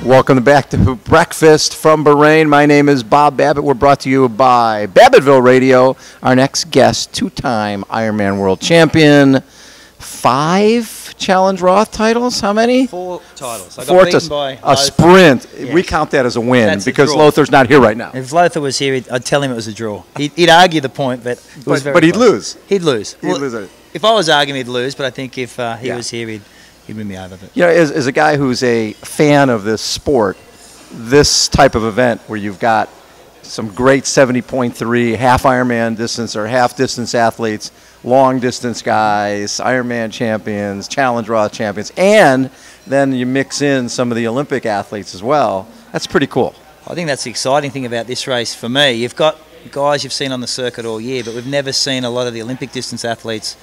Welcome back to Breakfast from Bahrain. My name is Bob Babbitt. We're brought to you by Babbittville Radio. Our next guest, two-time Ironman world champion, 5 Challenge Roth titles. How many? 4 titles. I got 4 beaten by a sprint. Yes. We count that as a win. That's because a draw. Lothar's not here right now. If Lothar was here, I'd tell him it was a draw. He'd argue the point, but it was very he'd close. lose. He'd lose. He'd lose it. If I was arguing, he'd lose, but I think if he was here, he'd win me over. But. You know, as a guy who's a fan of this sport, this type of event where you've got some great 70.3 half Ironman distance or half distance athletes, long distance guys, Ironman champions, Challenge Roth champions, and then you mix in some of the Olympic athletes as well. That's pretty cool. I think that's the exciting thing about this race for me. You've got guys you've seen on the circuit all year, but we've never seen a lot of the Olympic distance athletes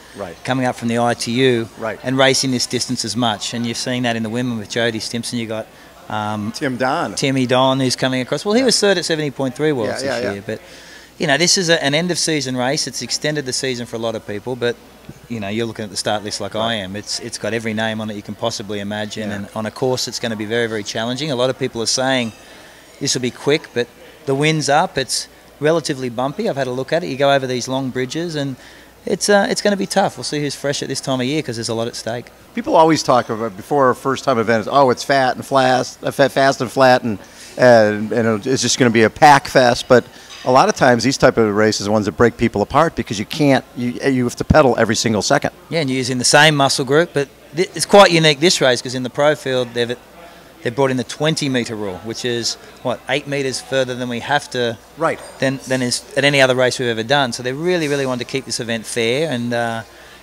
coming up from the ITU and racing this distance as much. And you've seen that in the women with Jodie Stimpson. You got Timmy Don, who's coming across. Well, he was third at 70.3 worlds this year. But you know, this is an end of season race. It's extended the season for a lot of people, but you know, you're looking at the start list like I am. It's got every name on it you can possibly imagine, and on a course that's going to be very, very challenging. A lot of people are saying this will be quick, but the wind's up. It's relatively bumpy. I've had a look at it. You go over these long bridges, and it's going to be tough. We'll see who's fresh at this time of year because there's a lot at stake. People always talk about before a first-time event, it's fast and flat, and it's just going to be a pack fest. But a lot of times these type of races are ones that break people apart because you have to pedal every single second. Yeah, and you're using the same muscle group, but it's quite unique this race because in the pro field they've brought in the 20-metre rule, which is, 8 metres further than we have to than is at any other race we've ever done. So they really, really wanted to keep this event fair, and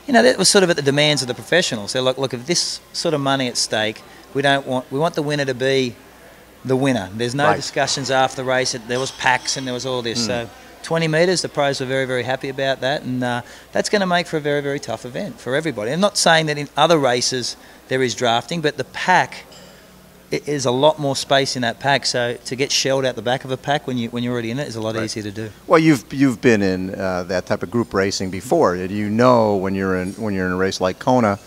you know, that was sort of at the demands of the professionals. They're like, look, if this sort of money at stake, we want the winner to be the winner. There's no discussions after the race. There was packs and there was all this. So 20 metres, the pros were very, very happy about that, and that's going to make for a very, very tough event for everybody. I'm not saying that in other races there is drafting, but the pack, it is a lot more space in that pack, so to get shelled out the back of a pack when you're already in it is a lot easier to do. Well, you've been in that type of group racing before. You know when you're in a race like Kona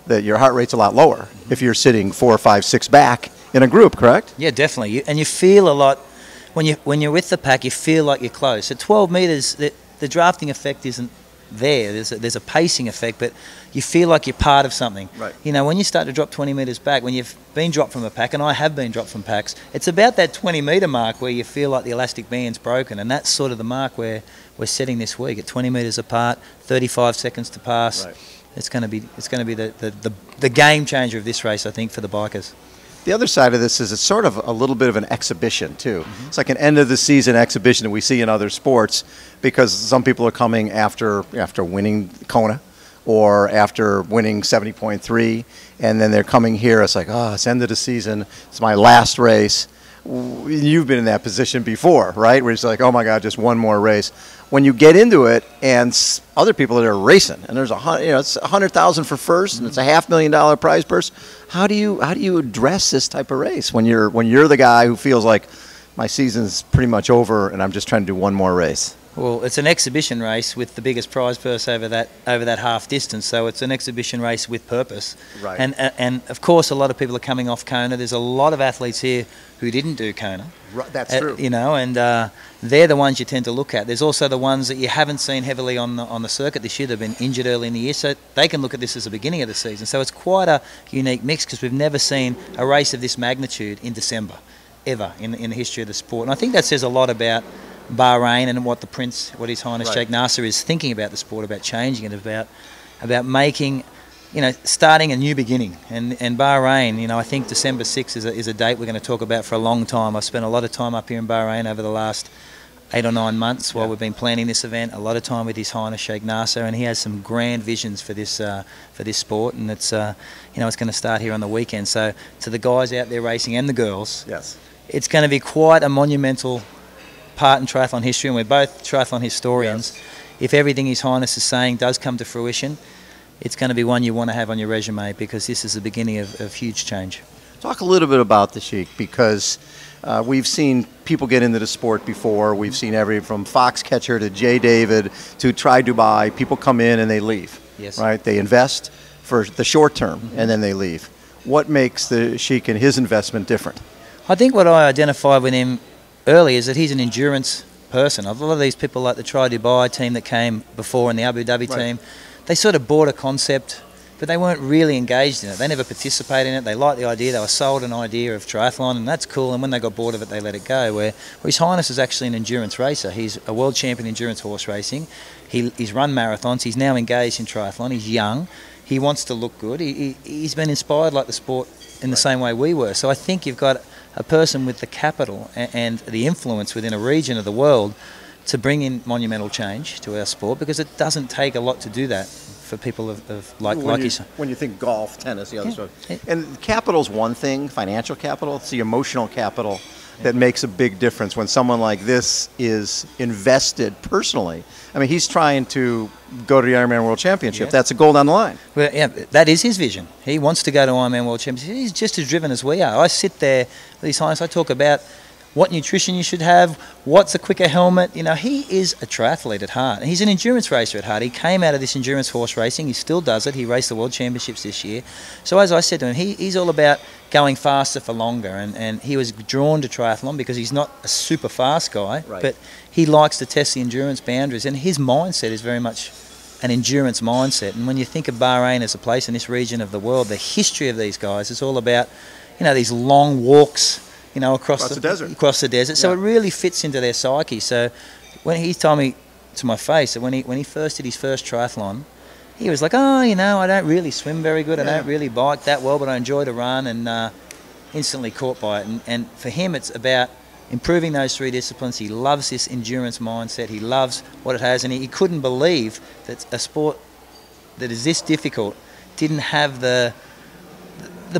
that your heart rate's a lot lower if you're sitting 4, 5, 6 back in a group, correct? Yeah, definitely. And you feel a lot when you're with the pack. You feel like you're close. At 12 metres, the drafting effect isn't there. There's a pacing effect, but you feel like you're part of something. You know, when you start to drop 20 metres back, when you've been dropped from a pack, and I have been dropped from packs, it's about that 20-metre mark where you feel like the elastic band's broken, and that's sort of the mark where we're setting this week at 20 metres apart, 35 seconds to pass. It's going to be the game changer of this race, I think, for the bikers. The other side of this is it's sort of a little bit of an exhibition, too. It's like an end-of-the-season exhibition that we see in other sports because some people are coming after winning Kona or after winning 70.3, and then they're coming here. It's like, it's end of the season. It's my last race. You've been in that position before, right, where it's like, oh, my God, just one more race. When you get into it and other people that are racing, and there's it's $100,000 for first, and it's a $500,000 prize purse. How do you address this type of race when you're the guy who feels like my season's pretty much over and I'm just trying to do one more race? Well, it's an exhibition race with the biggest prize purse over that half distance, so it's an exhibition race with purpose. And of course, a lot of people are coming off Kona. There's a lot of athletes here who didn't do Kona. That's true. You know, and they're the ones you tend to look at. There's also the ones that you haven't seen heavily on the circuit this year. They've been injured early in the year, so they can look at this as the beginning of the season. So it's quite a unique mix because we've never seen a race of this magnitude in December, ever, in the history of the sport. And I think that says a lot about Bahrain and what His Highness Sheikh Nasser is thinking about the sport, about changing it, about making, starting a new beginning. And Bahrain, I think December 6th is a date we're going to talk about for a long time. I've spent a lot of time up here in Bahrain over the last 8 or 9 months while we've been planning this event. A lot of time with His Highness Sheikh Nasser, and he has some grand visions for this sport. And it's it's going to start here on the weekend. So to the guys out there racing and the girls, it's going to be quite a monumental part in triathlon history, and we're both triathlon historians. If everything His Highness is saying does come to fruition, it's going to be one you want to have on your resume because this is the beginning of huge change. Talk a little bit about the Sheikh because we've seen people get into the sport before. We've seen everything from Foxcatcher to Jay David to Try Dubai. People come in and they leave. Right? They invest for the short term and then they leave. What makes the Sheik and his investment different? I think what I identified with him early is that he's an endurance person. A lot of these people, like the Tri Dubai team that came before and the Abu Dhabi team, they sort of bought a concept, but they weren't really engaged in it. They never participated in it. They liked the idea. They were sold an idea of triathlon, and that's cool. And when they got bored of it, they let it go. Where His Highness is actually an endurance racer. He's a world champion in endurance horse racing. He's run marathons. He's now engaged in triathlon. He's young. He wants to look good. He's been inspired like the sport in the same way we were. So I think you've got a person with the capital and the influence within a region of the world to bring in monumental change to our sport, because it doesn't take a lot to do that for people like you. When you think golf, tennis, the other stuff. And capital's one thing, financial capital. It's the emotional capital that makes a big difference when someone like this is invested personally. I mean, he's trying to go to the Ironman World Championship. That's a goal down the line. Well, yeah, that is his vision. He wants to go to Ironman World Championship. He's just as driven as we are. I sit there with His Highness, I talk about what nutrition you should have, what's a quicker helmet. You know, he is a triathlete at heart. He's an endurance racer at heart. He came out of this endurance horse racing. He still does it. He raced the World Championships this year. So as I said to him, he's all about going faster for longer. And he was drawn to triathlon because he's not a super fast guy, but he likes to test the endurance boundaries. And his mindset is very much an endurance mindset. And when you think of Bahrain as a place in this region of the world, the history of these guys is all about, you know, these long walks, you know, across the desert. So it really fits into their psyche. So when he told me to my face that when he first did his first triathlon, he was like, oh, you know, I don't really swim very good. I don't really bike that well, but I enjoy to run, and instantly caught by it. And for him, it's about improving those three disciplines. He loves this endurance mindset. He loves what it has, and he couldn't believe that a sport that is this difficult didn't have the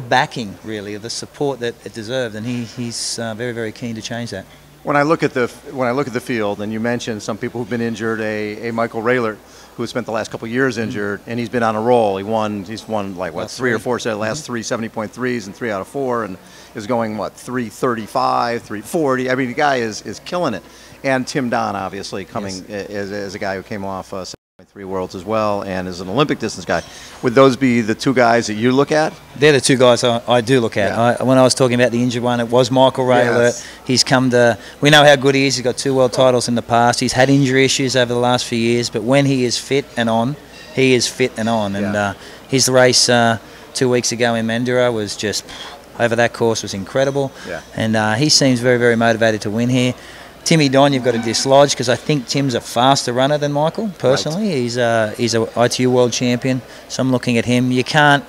backing, really, of the support that it deserved, and he's very, very keen to change that. When I look at the field, and you mentioned some people who've been injured, a Michael Raylert, who has spent the last couple of years injured, and he's been on a roll. He's won like what, three or four last 3 70.3s and 3 out of 4, and is going what, 335, 340. I mean, the guy is killing it. And Tim Don, obviously, coming as a guy who came off 7.3 worlds as well, and is an Olympic distance guy. Would those be the two guys that you look at? They're the two guys I do look at. Yeah. When I was talking about the injured one, it was Michael Raylert. Yes. He's come to. We know how good he is. He's got 2 world titles in the past. He's had injury issues over the last few years, but when he is fit and on, he is fit and on. And his race 2 weeks ago in Mandurah was just over that course was incredible. Yeah. And he seems very, very motivated to win here. Timmy Don, you've got to dislodge, because I think Tim's a faster runner than Michael, personally. Right. He's a ITU world champion, so I'm looking at him. You can't,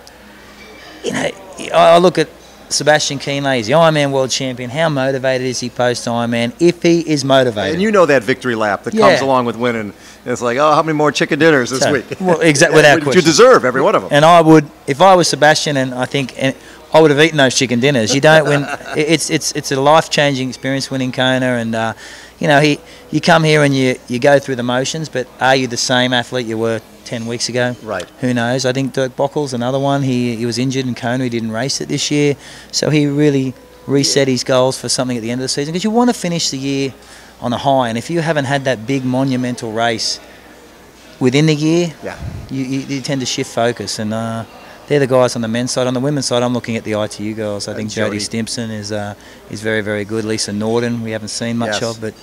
you know, I look at Sebastian Kienle, he's the Ironman world champion. How motivated is he post-Ironman? If he is motivated. And you know that victory lap that comes along with winning. It's like, oh, how many more chicken dinners this week? Well, exactly, without question. You deserve every one of them. And I would, if I was Sebastian, and I think... I would have eaten those chicken dinners. You don't win. It's a life-changing experience winning Kona, and you know, you come here and you go through the motions, but are you the same athlete you were 10 weeks ago? Right. Who knows? I think Dirk Bockel's another one. He was injured in Kona. He didn't race it this year, so he really reset his goals for something at the end of the season, because you want to finish the year on a high, and if you haven't had that big monumental race within the year, you tend to shift focus, and they're the guys on the men's side. On the women's side, I'm looking at the ITU girls. I think Jodie Stimpson is very, very good. Lisa Norden, we haven't seen much of, but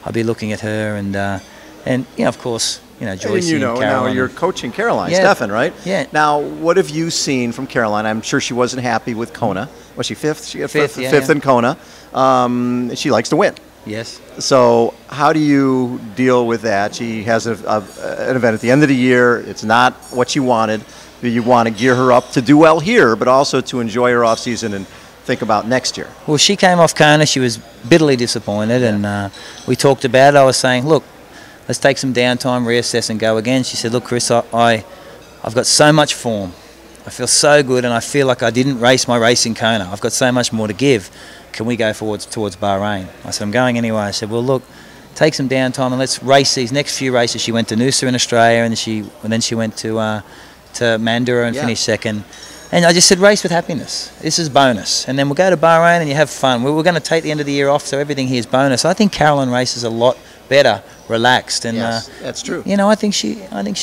I'll be looking at her, and you know, of course, you know, Joyce and Caroline. Now you're coaching Caroline, Steffen, right? Yeah. Now, what have you seen from Caroline? I'm sure she wasn't happy with Kona. Was she fifth? She got fifth in Kona. She likes to win. Yes. So how do you deal with that? She has an event at the end of the year. It's not what she wanted. You want to gear her up to do well here, but also to enjoy her off season and think about next year. Well, she came off Kona. She was bitterly disappointed, and we talked about it. I was saying, look, let's take some downtime, reassess, and go again. She said, look, Chris, I've got so much form. I feel so good, and I feel like I didn't race my race in Kona. I've got so much more to give. Can we go towards Bahrain? I said, I'm going anyway. I said, well, look, take some downtime and let's race these next few races. She went to Noosa in Australia, and then she went to Mandurah and finished second. And I just said, race with happiness. This is bonus. And then we'll go to Bahrain and you have fun. We're going to take the end of the year off, so everything here is bonus. I think Caroline races a lot better, relaxed, and Yes, that's true. you know, I think she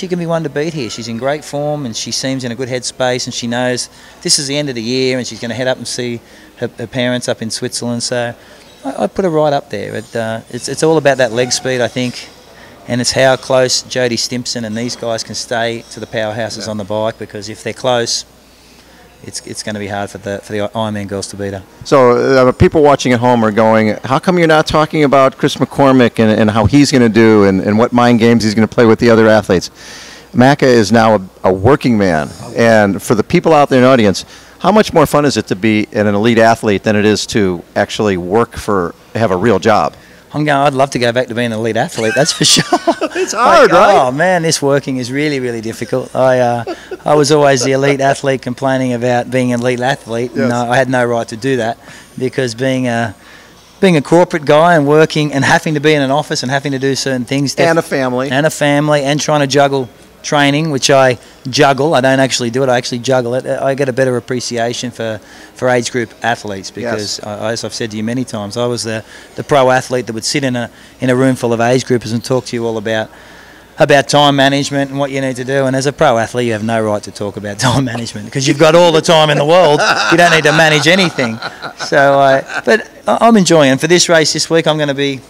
can be one to beat here. She's in great form, and she seems in a good headspace, and she knows this is the end of the year, and she's going to head up and see her parents up in Switzerland. So I put her right up there. It's all about that leg speed, I think, and it's how close Jodie Stimpson and these guys can stay to the powerhouses on the bike, because if they're close, it's going to be hard for the Ironman girls to beat her. So people watching at home are going, how come you're not talking about Chris McCormack and how he's going to do and what mind games he's going to play with the other athletes? Macca is now a working man. And for the people out there in the audience, how much more fun is it to be an elite athlete than it is to actually have a real job? I'd love to go back to being an elite athlete, that's for sure. It's hard, right? Oh man, this working is really, really difficult. I was always the elite athlete complaining about being an elite athlete, and I had no right to do that, because being a corporate guy and working and having to be in an office and having to do certain things. And a family. And trying to juggle training, which I juggle. I don't actually do it. I actually juggle it. I get a better appreciation for age group athletes, because, as I've said to you many times, I was the pro athlete that would sit in a room full of age groupers and talk to you all about time management and what you need to do. And as a pro athlete, you have no right to talk about time management, because you've got all the time in the world. You don't need to manage anything. So, but I'm enjoying it. For this race this week, I'm going to be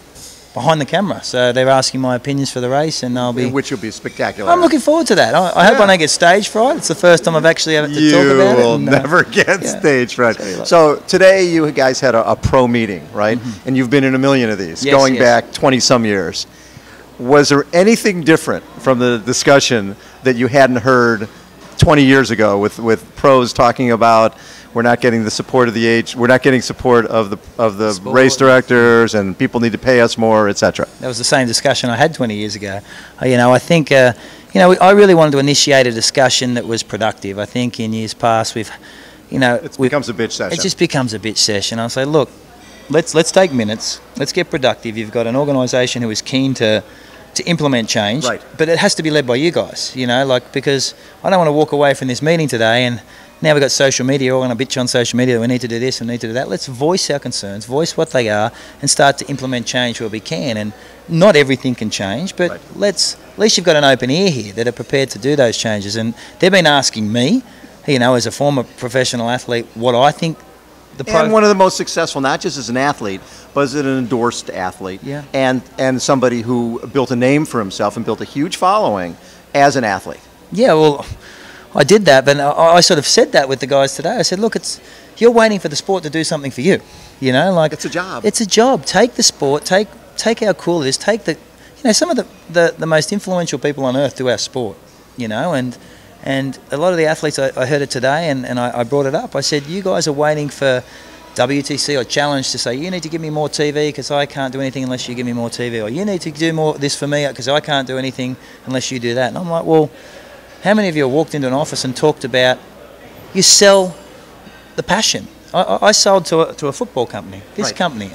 behind the camera, so they're asking my opinions for the race, and which will be spectacular. I'm looking forward to that. I hope I don't get stage fright. It's the first time I've actually had to talk about it. You will never get stage fright. So today you guys had a pro meeting, right? Mm-hmm. And you've been in a million of these, going back 20-some years. Was there anything different from the discussion that you hadn't heard 20 years ago with pros talking about, we're not getting the support of the age, we're not getting support of the race directors, and people need to pay us more, etc.? That was the same discussion I had 20 years ago. I think, I really wanted to initiate a discussion that was productive. I think in years past it becomes a bitch session. It just becomes a bitch session. I'll say, look, let's take minutes, let's get productive. You've got an organisation who is keen to implement change, right, but it has to be led by you guys, because I don't want to walk away from this meeting today and now we've got social media, we're going to bitch on social media that we need to do this and we need to do that. Let's voice our concerns, voice what they are, and start to implement change where we can. And not everything can change, but at least you've got an open ear here that are prepared to do those changes. And they've been asking me, as a former professional athlete, what I think and one of the most successful, not just as an athlete, but as an endorsed athlete, and somebody who built a name for himself and built a huge following as an athlete. Yeah, well, I did that, but I sort of said that with the guys today. I said, look, you're waiting for the sport to do something for you. It's a job. It's a job. Take the sport. Take how cool it is. Take some of the most influential people on earth do our sport. And a lot of the athletes, I heard it today, and I brought it up. I said, you guys are waiting for WTC or Challenge to say, you need to give me more TV because I can't do anything unless you give me more TV. Or you need to do more this for me because I can't do anything unless you do that. And I'm like, well, how many of you walked into an office and talked about, you sell the passion? I sold to a football company. This company,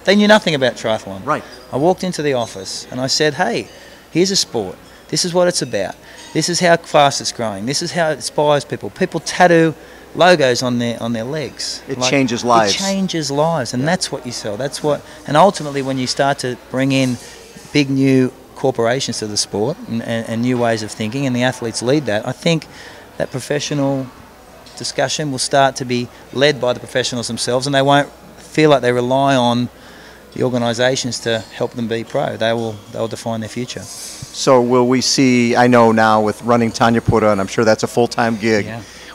they knew nothing about triathlon. Right. I walked into the office and I said, hey, here's a sport. This is what it's about. This is how fast it's growing. This is how it inspires people. People tattoo logos on their legs. It changes lives. It changes lives, and that's what you sell. And ultimately, when you start to bring in big new corporations to the sport and new ways of thinking, and the athletes lead that, I think that professional discussion will start to be led by the professionals themselves, and they won't feel like they rely on the organisations to help them be pro. They'll define their future. So will we see, I know now with running Tanya Puta, and I'm sure that's a full-time gig,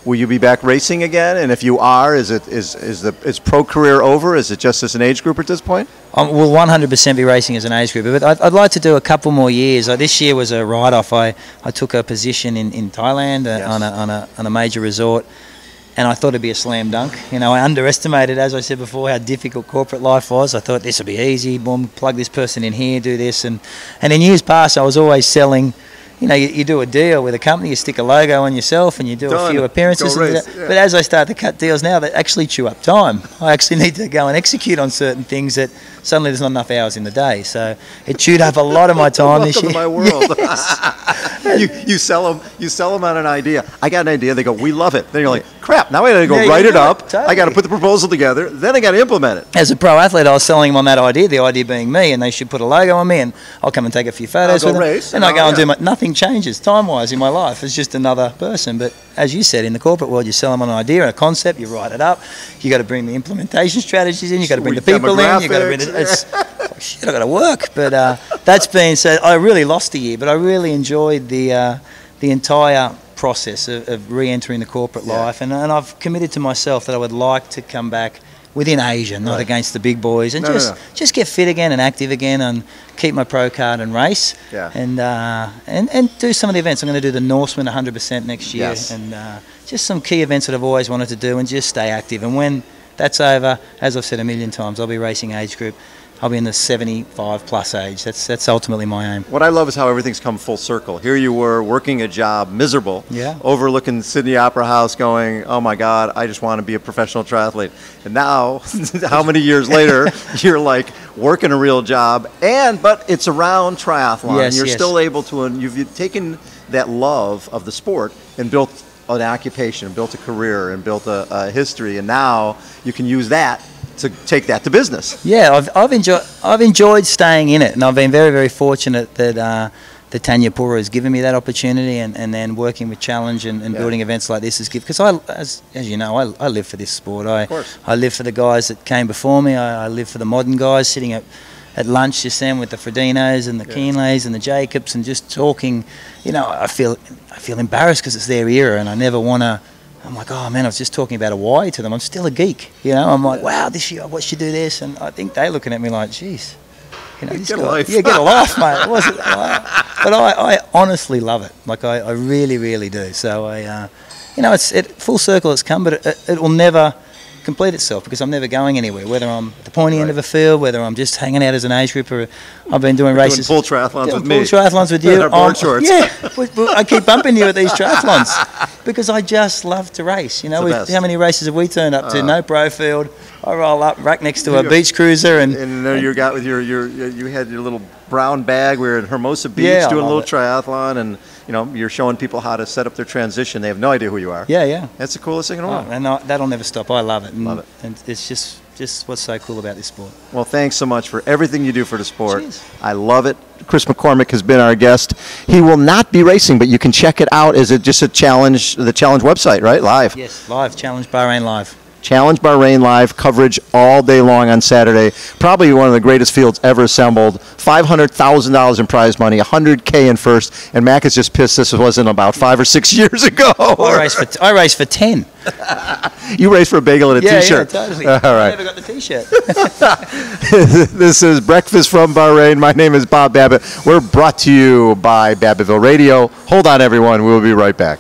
will you be back racing again? And if you are, is pro career over? Is it just as an age group at this point? We'll 100% be racing as an age group, but I'd like to do a couple more years. This year was a write-off. I took a position in Thailand on a major resort, and I thought it'd be a slam dunk. I underestimated, as I said before, how difficult corporate life was. I thought this would be easy. Boom, plug this person in here, do this, and in years past, I was always selling. You do a deal with a company, you stick a logo on yourself, and you do a few appearances. But as I start to cut deals now, they actually chew up time. I actually need to go and execute on certain things that suddenly there's not enough hours in the day. So it chewed up a lot of my time this year. Welcome to my world. You sell them on an idea. I got an idea. They go, we love it. Then you're like, crap, now I got to go Yeah, write you it do up. it, totally. I got to put the proposal together. Then I got to implement it. As a pro athlete, I was selling them on that idea, the idea being me, and they should put a logo on me, and I'll come and take a few photos I'll with go them. race, And I and go I'll- and do my... Nothing changes time-wise in my life. It's just another person. But as you said, in the corporate world, you sell them on an idea and a concept, you write it up, you got to bring the implementation strategies in, you got to bring the Sweet people in, you got to bring the... It's like, shit, I got to work. But that's been said. I really lost a year, but I really enjoyed the entire process of re-entering the corporate life, and I've committed to myself that I would like to come back within Asia, not against the big boys, and just get fit again and active again, and keep my pro card and race, and do some of the events. I'm going to do the Norseman 100% next year, and just some key events that I've always wanted to do, and just stay active. And when that's over, as I've said a million times, I'll be racing age group. I'll be in the 75 plus age. That's ultimately my aim. What I love is how everything's come full circle. Here you were working a job, miserable, overlooking Sydney Opera House going, oh my God, I just want to be a professional triathlete. And now, how many years later, you're like working a real job, but it's around triathlon. Yes, you're still able to, and you've taken that love of the sport and built an occupation, built a career, and built a history, and now you can use that to take that to business. Yeah, I've enjoyed staying in it, and I've been very, very fortunate that Tanya Pura has given me that opportunity, and then working with Challenge and building events like this is given, because as you know, I live for this sport. I live for the guys that came before me. I live for the modern guys sitting at lunch just then with the Fredinos and the Keenleys and the Jacobs, and just talking. You know, I feel embarrassed because it's their era, and I never want to. I'm like, oh man, I was just talking about Hawaii to them. I'm still a geek, you know. I'm like, wow, this year I watched you do this, and I think they're looking at me like, geez, you know, this get guy, a life. yeah, get a life, mate. But I honestly love it. Like I really, really do. So you know, it's full circle. It's come, but it will never complete itself, because I'm never going anywhere. Whether I'm at the pointy end of a field, whether I'm just hanging out as an age grouper, I've been doing races. Doing full triathlons with me. Full triathlons with you. Our board shorts. Yeah, I keep bumping you at these triathlons because I just love to race. You know, how many races have we turned up to? No pro field. I roll up right next to a beach cruiser, and there you got with you had your little brown bag. We were at Hermosa Beach doing a little triathlon, and you know, you're showing people how to set up their transition. They have no idea who you are. Yeah. That's the coolest thing in the world. And that'll never stop. I love it. Love it. And it's just what's so cool about this sport. Well, thanks so much for everything you do for the sport. Cheers. I love it. Chris McCormack has been our guest. He will not be racing, but you can check it out. Is it just the Challenge website, right? Live. Yes, live. Challenge Bahrain live. Challenge Bahrain live coverage all day long on Saturday. Probably one of the greatest fields ever assembled. $500,000 in prize money, $100K in first, and Mac is just pissed this wasn't about 5 or 6 years ago. I raced for 10. You raced for a bagel and a T-shirt. Yeah, totally. All right. I never got the T-shirt. This is Breakfast from Bahrain. My name is Bob Babbitt. We're brought to you by Babbittville Radio. Hold on, everyone. We'll be right back.